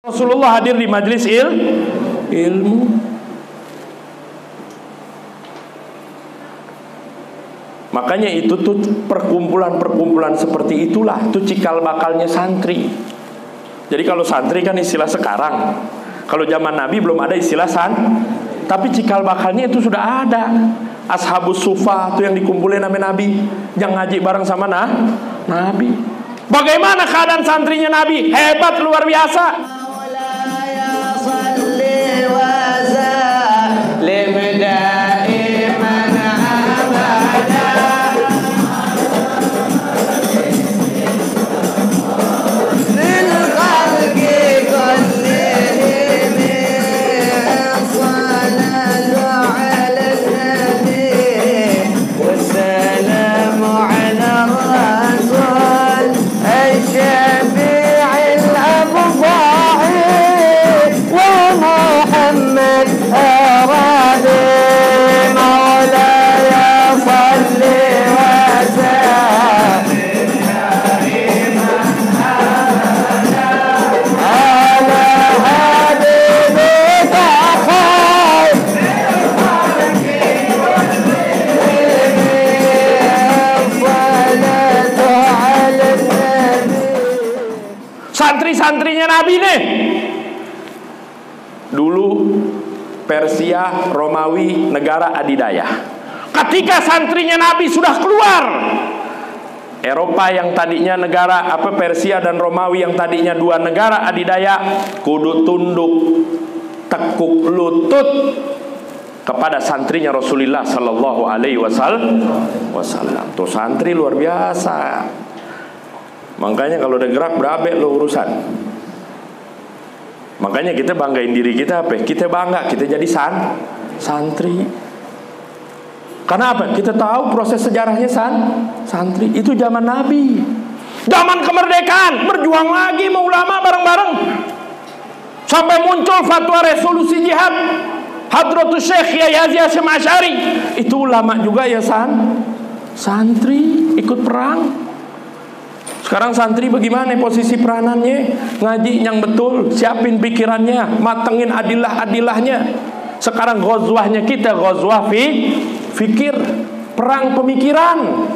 Rasulullah hadir di majlis ilmu. Makanya itu tuh perkumpulan-perkumpulan seperti itulah tuh cikal bakalnya santri. Jadi kalau santri kan istilah sekarang. Kalau zaman Nabi belum ada istilah tapi cikal bakalnya itu sudah ada. Ashabus Sufa tuh yang dikumpulin sama Nabi, yang ngaji bareng sama Nabi. Bagaimana keadaan santrinya Nabi? Hebat, luar biasa. Santri-santrinya Nabi nih dulu Persia, Romawi, negara adidaya. Ketika santrinya Nabi sudah keluar, Eropa yang tadinya negara Persia dan Romawi yang tadinya dua negara adidaya kudu tunduk tekuk lutut kepada santrinya Rasulullah Sallallahu Alaihi Wasallam. Tuh santri luar biasa. Makanya kalau udah gerak berabe lo urusan. Makanya kita banggain diri kita apa? Kita bangga kita jadi santri. Karena apa? Kita tahu proses sejarahnya santri. Itu zaman Nabi. Zaman kemerdekaan berjuang lagi sama ulama bareng-bareng. Sampai muncul fatwa resolusi jihad Hadratus Syekh Yahya Hasyim Asy'ari. Itu ulama juga ya santri ikut perang. Sekarang santri bagaimana posisi peranannya? Ngaji yang betul, siapin pikirannya, matengin adilah-adilahnya. Sekarang ghazwahnya kita ghazwah fikir, perang pemikiran.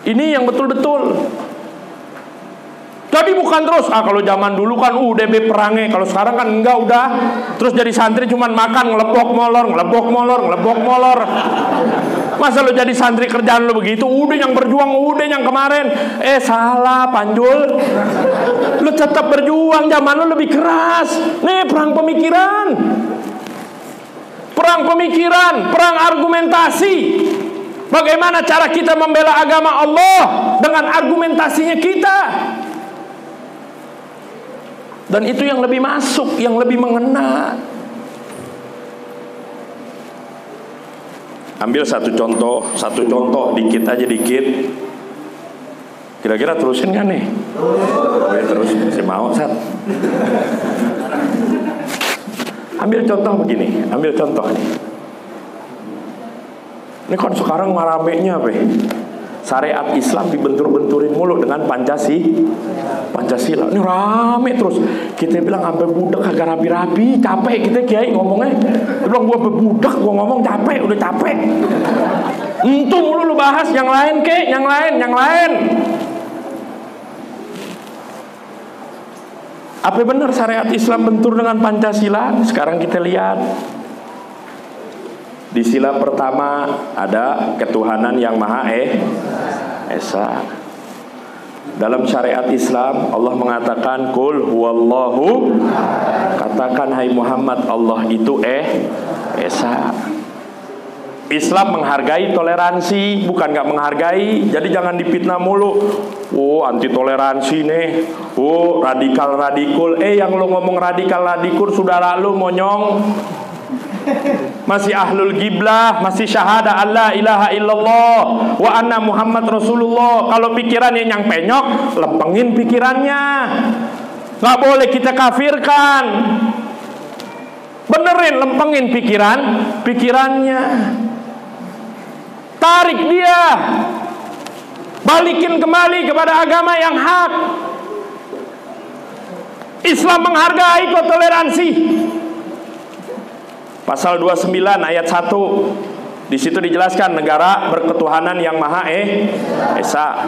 Ini yang betul-betul. Jadi bukan terus kalau zaman dulu kan DB perangnya, kalau sekarang kan enggak udah. Terus jadi santri cuman makan ngelepok molor. Masa lo jadi santri kerjaan lo begitu? Udah yang berjuang, udah yang kemarin. Salah Panjul. Lo tetap berjuang, zaman lo lebih keras. Nih perang pemikiran. Perang argumentasi. Bagaimana cara kita membela agama Allah dengan argumentasinya kita. Dan itu yang lebih masuk, yang lebih mengena. Ambil satu contoh dikit aja. Kira-kira terusin kan nih? Terus masih mau Sat. Ambil contoh begini, ambil contoh nih. Ini kan sekarang maramenya apa? Syariat Islam dibentur-benturin mulu dengan Pancasila. Ini rame terus. Kita bilang sampai budak kagak rapi-rapi, capek kita kiai ngomongnya. Dia bilang gua budak, gua ngomong capek, udah capek. Untung lu bahas yang lain yang lain. Apa benar syariat Islam bentur dengan Pancasila? Sekarang kita lihat. Di sila pertama ada ketuhanan yang Maha Esa. Dalam syariat Islam Allah mengatakan Qul huwallahu. Katakan hai Muhammad, Allah itu Esa. Islam menghargai toleransi, bukan gak menghargai. Jadi jangan dipitnah mulu. Anti toleransi nih. Radikal. Yang lu ngomong radikal saudara lu monyong. Masih ahlul giblah, masih syahada Allah ilaha illallah wa anna Muhammad Rasulullah. Kalau pikirannya yang penyok, lempengin pikirannya. Gak boleh kita kafirkan. Benerin, lempengin pikirannya. Tarik dia, balikin kembali kepada agama yang hak. Islam menghargai kok toleransi. Pasal 29 ayat 1, di situ dijelaskan negara berketuhanan yang Maha Esa.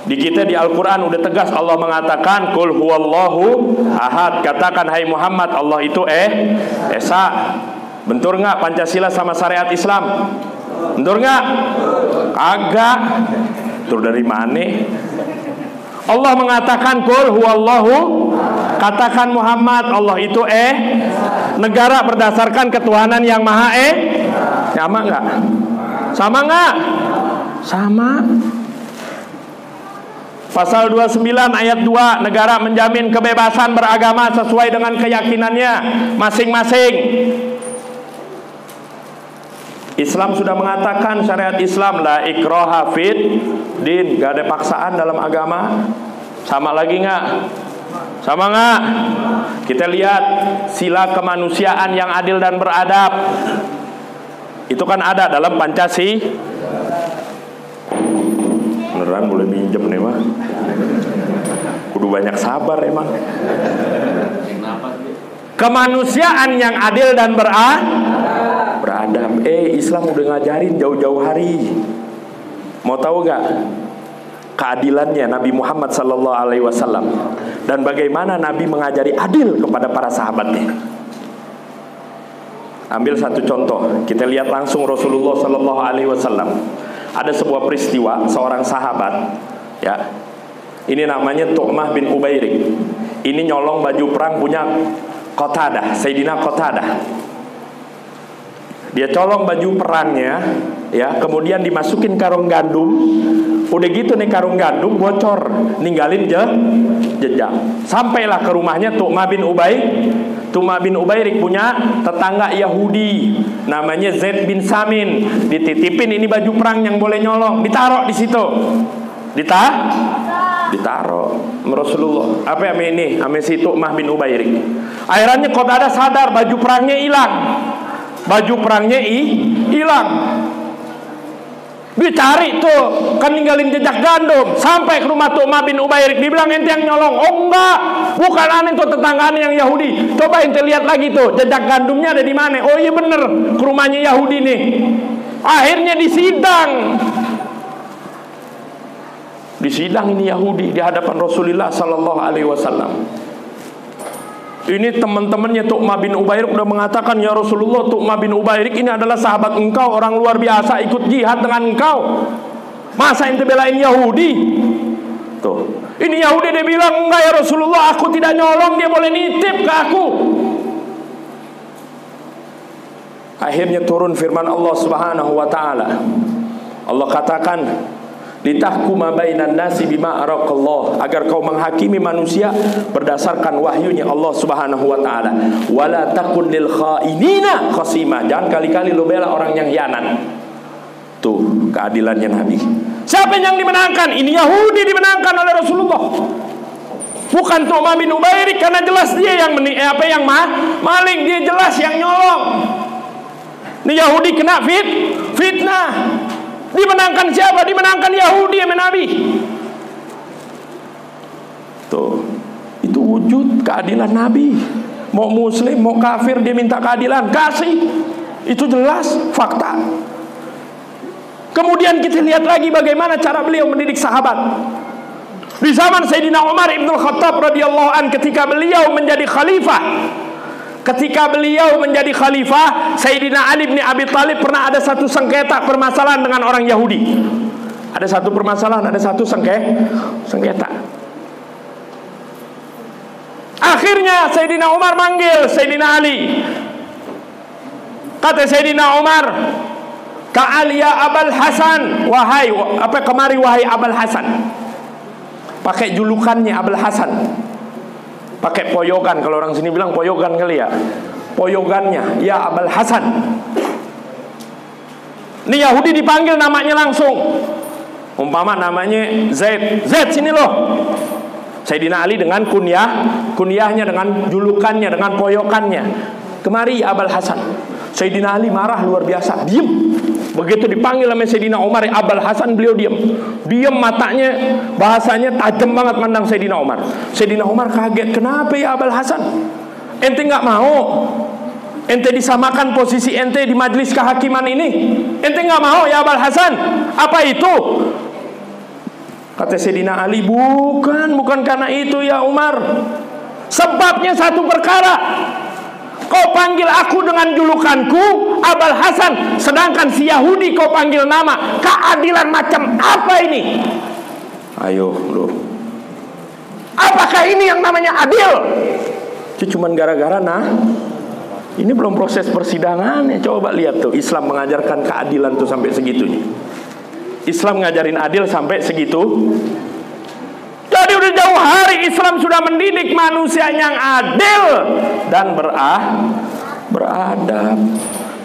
Di kita di Al-Quran udah tegas Allah mengatakan Qul huwallahu ahad. Katakan hai Muhammad, Allah itu Esa. Bentur nggak Pancasila sama syariat Islam? Bentur nggak? Agak. Bentur dari mana? Allah mengatakan Qul huwallahu, katakan Muhammad, Allah itu negara berdasarkan ketuhanan yang Maha sama nggak? Sama nggak? Sama. Pasal 29 ayat 2, negara menjamin kebebasan beragama sesuai dengan keyakinannya masing-masing. Islam sudah mengatakan, syariat Islam la ikraha fid din, gak ada paksaan dalam agama. Sama lagi nggak? Sama nggak? Kita lihat sila kemanusiaan yang adil dan beradab. Itu kan ada dalam Pancasila. Beneran boleh minjem nih mah. Kudu banyak sabar emang. Kemanusiaan yang adil dan beradab. Islam udah ngajarin jauh-jauh hari. Mau tahu gak keadilannya Nabi Muhammad SAW dan bagaimana Nabi mengajari adil kepada para sahabatnya? Ambil satu contoh, kita lihat langsung Rasulullah SAW. Ada sebuah peristiwa, seorang sahabat, ya, ini namanya Tu'mah bin Ubairik. Ini nyolong baju perang punya Qatadah, Sayyidina Qatadah. Dia colong baju perangnya, ya, kemudian dimasukin karung gandum. Udah gitu nih karung gandum bocor, ninggalin jejak. Sampailah ke rumahnya Tu'mah bin Ubairik punya tetangga Yahudi, namanya Zaid bin Samin. Dititipin ini baju perang yang boleh nyolong, ditaruh di situ. Ditaruh Rasulullah. Apa yang ini? Ame si Tu'mah bin Ubairik. Akhirnya Qatadah sadar baju perangnya hilang. Baju perangnya hilang. Dicari tuh, kan ninggalin jejak gandum. Sampai ke rumah Tu'mah bin Ubairik, dibilang ente yang nyolong. Oh enggak, bukan aneh tuh tetanggaan yang Yahudi. Coba ente lihat lagi tuh, jejak gandumnya ada di mana? Oh iya bener, ke rumahnya Yahudi nih. Akhirnya disidang. Disidang ini Yahudi di hadapan Rasulullah Sallallahu Alaihi Wasallam. Ini teman-temannya Tu'mah bin Ubairik udah mengatakan, ya Rasulullah, Tu'mah bin Ubairik ini adalah sahabat engkau, orang luar biasa, ikut jihad dengan engkau. Masa ente belain Yahudi? Tuh, ini Yahudi dia bilang, enggak ya Rasulullah, aku tidak nyolong, dia boleh nitip ke aku. Akhirnya turun firman Allah Subhanahu wa taala. Allah katakan, litahkuma bainan nasi bima araqallah, agar kau menghakimi manusia berdasarkan wahyunya Allah Subhanahu wa taala. Wala takun lil khainina khasima, jangan kali-kali lo bela orang yang hianat. Tuh keadilannya Nabi. Siapa yang dimenangkan? Ini Yahudi dimenangkan oleh Rasulullah. Bukan Tu'mah bin Ubairik, karena jelas dia yang maling, dia jelas yang nyolong. Ini Yahudi kena fitnah. Dimenangkan siapa? Dimenangkan Yahudi sama Nabi. Tuh, itu wujud keadilan Nabi. Mau muslim, mau kafir, dia minta keadilan, kasih. Itu jelas fakta. Kemudian kita lihat lagi bagaimana cara beliau mendidik sahabat. Di zaman Sayyidina Umar ibn Khattab radhiyallahu an, ketika beliau menjadi khalifah, Sayyidina Ali bin Abi Thalib pernah ada satu sengketa permasalahan dengan orang Yahudi. Ada satu permasalahan, ada satu sengketa. Akhirnya Sayyidina Umar manggil Sayyidina Ali. Kata Sayyidina Umar, "Ta'al ya Abul Hasan, kemari wahai Abul Hasan." Pakai julukannya Abul Hasan. Pakai poyogan, kalau orang sini bilang poyogan kali ya. Poyogannya, ya Abul Hasan. Ini Yahudi dipanggil namanya langsung. Umpama namanya Zaid. Zaid sini loh. Sayyidina Ali dengan kunyahnya, dengan julukannya, dengan poyokannya. Kemari ya Abul Hasan. Sayyidina Ali marah luar biasa, diem. Begitu dipanggil sama Sayyidina Umar, Abul Hasan, beliau diam. Diam, matanya, bahasanya tajam banget mandang Sayyidina Umar. Sayyidina Umar kaget, kenapa ya Abul Hasan? Ente nggak mau? Ente disamakan posisi ente di majelis kehakiman ini? Ente nggak mau ya Abul Hasan? Apa itu? Kata Sayyidina Ali, bukan karena itu ya Umar. Sebabnya satu perkara. Kau panggil aku dengan julukanku Abul Hasan, sedangkan si Yahudi kau panggil nama. Keadilan macam apa ini? Ayo lu, apakah ini yang namanya adil? Itu cuman gara-gara ini belum proses persidangan ya. Coba lihat tuh, Islam mengajarkan keadilan tuh sampai segitunya. Islam ngajarin adil sampai segitu. Jadi udah jauh hari Islam sudah mendidik manusia yang adil dan beradab.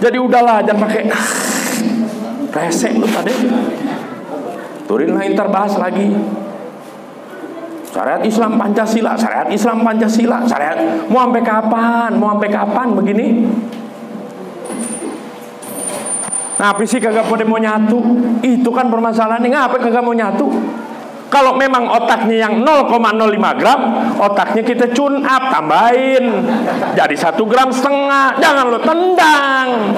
Jadi udahlah, jangan pakai resek lu tadi. Turin lain terbahas lagi. Syariat Islam Pancasila, syariat Islam Pancasila, syariat. Mau sampai kapan? Mau sampai kapan begini? Ngapa sih kagak pada mau nyatu? Itu kan permasalahannya, ngapa kagak mau nyatu? Kalau memang otaknya yang 0,05 gram, otaknya kita tune up, tambahin jadi 1,5 gram. Jangan lo tendang.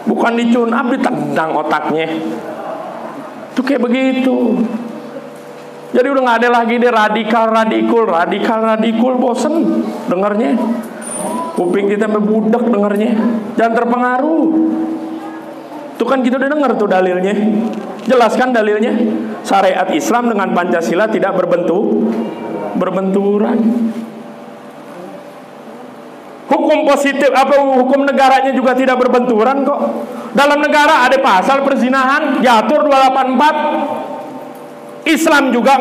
Bukan di tune up, ditendang otaknya. Itu kayak begitu. Jadi udah nggak ada lagi deh radikal, bosen dengarnya. Kuping kita membudak dengarnya. Jangan terpengaruh. Itu kan kita udah dengar tuh dalilnya. Jelaskan dalilnya. Syariat Islam dengan Pancasila tidak berbenturan. Hukum positif hukum negaranya juga tidak berbenturan kok. Dalam negara ada pasal perzinahan diatur 284. Islam juga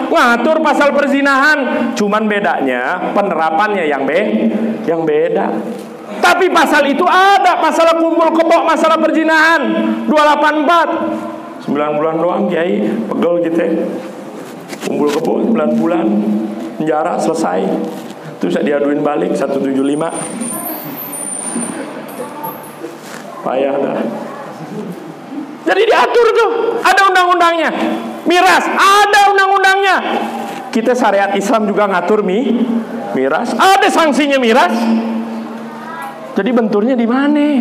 ngatur pasal perzinahan. Cuman bedanya penerapannya yang beda. Tapi pasal itu ada, pasal kumpul kebo masalah perzinahan 284. 9 bulan doang Kiai, pegel gitu ya. Kumpul kebo 9 bulan penjara selesai. Terus diaduin balik 175. Payah dah. Jadi diatur tuh, ada undang-undangnya. Miras, ada undang-undangnya. Kita syariat Islam juga ngatur miras, ada sanksinya miras. Jadi benturnya di mana?